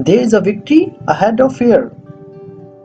There is a victory ahead of fear۔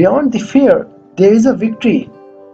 beyond the fear there is a victory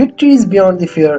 victory is beyond the fear۔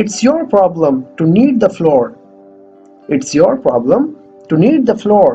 It's your problem to knead the floor۔ It's your problem to knead the floor۔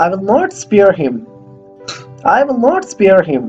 I will not spare him۔ I will not spare him۔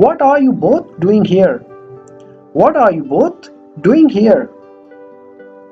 What are you both doing here؟ What are you both doing here؟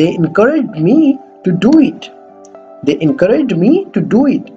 They encouraged me to do it۔ They encouraged me to do it۔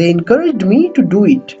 They encouraged me to do it۔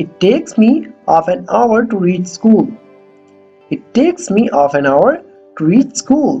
It takes me half an hour to reach school۔ It takes me half an hour to reach school۔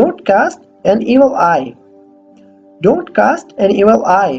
Don't cast an evil eye۔ Don't cast an evil eye۔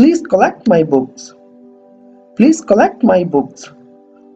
Please collect my books۔ Please collect my books۔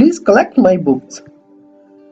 Please collect my books۔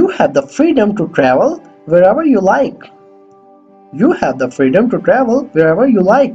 You have the freedom to travel wherever you like۔ You have the freedom to travel wherever you like۔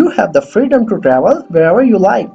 You have the freedom to travel wherever you like۔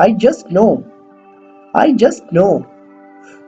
I just know۔ I just know۔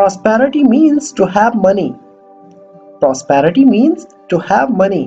Prosperity means to have money۔ Prosperity means to have money۔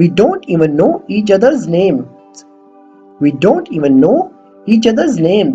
We don't even know each other's names۔ We don't even know each other's names۔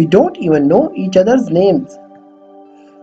We don't even know each other's names۔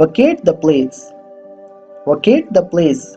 Vacate the place۔ Vacate the place۔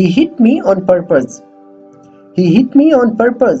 He hit me on purpose۔ He hit me on purpose۔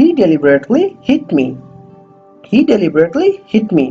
He deliberately hit me۔ He deliberately hit me۔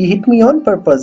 He hit me on purpose۔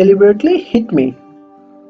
deliberately hit me۔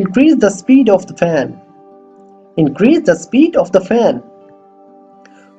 Increase the speed of the fan۔ Increase the speed of the fan۔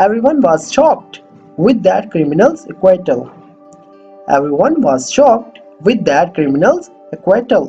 Everyone was shocked with that criminal's acquittal۔ Everyone was shocked with that criminal's acquittal۔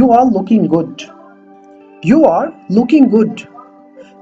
You are looking good۔ You are looking good۔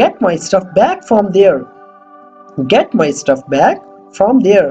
Get my stuff back from there۔ Get my stuff back from there۔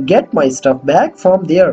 Get my stuff back from there۔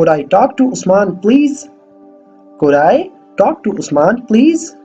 Could I talk to Usman please؟ Could I talk to Usman please؟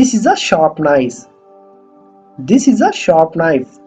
This is a sharp knife۔ This is a sharp knife۔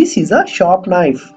This is a sharp knife۔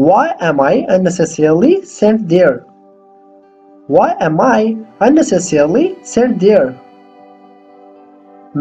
Why am I unnecessarily sent there؟ Why am I unnecessarily sent there؟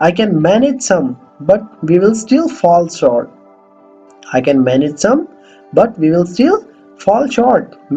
I can manage some but we will still fall short. I can manage some but we will still fall short.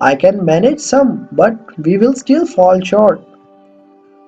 I can manage some but we will still fall short.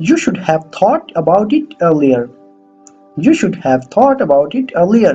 You should have thought about it earlier. You should have thought about it earlier.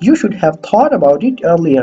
You should have thought about it earlier.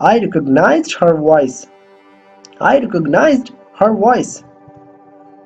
I recognized her voice. I recognized her voice.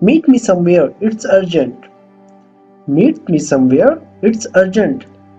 Meet me somewhere, it's urgent. Meet me somewhere, it's urgent.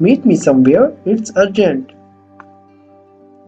Meet me somewhere, it's urgent.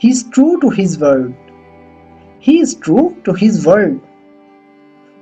He is true to his word. He is true to his word.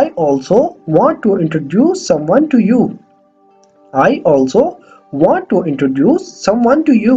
I also want to introduce someone to you. I also want to introduce someone to you.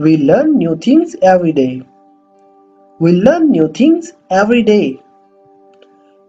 We learn new things every day. We learn new things every day.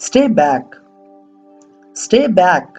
Stay back. Stay back.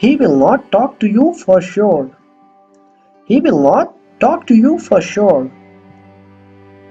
He will not talk to you for sure. He will not talk to you for sure.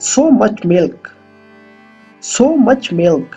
So much milk. So much milk.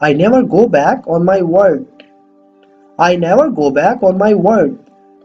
I never go back on my word. I never go back on my word.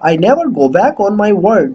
I never go back on my word.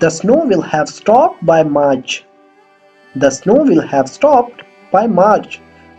The snow will have stopped by March. The snow will have stopped by March.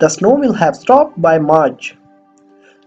The snow will have stopped by March.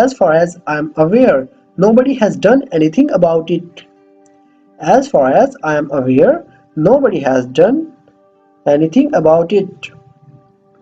As far as I am aware, nobody has done anything about it. As far as I am aware, nobody has done anything about it.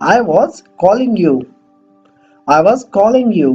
I was calling you. I was calling you.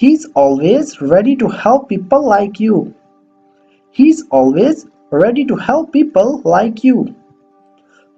He's always ready to help people like you. He's always ready to help people like you.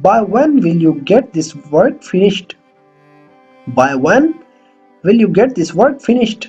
By when will you get this work finished? By when will you get this work finished?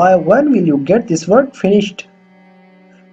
By when will you get this work finished?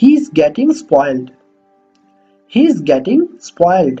He's getting spoiled. He's getting spoiled.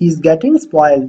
He's getting spoiled.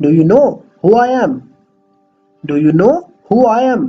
Do you know who I am? Do you know who I am?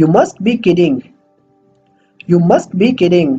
You must be kidding. You must be kidding.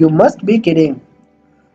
You must be kidding.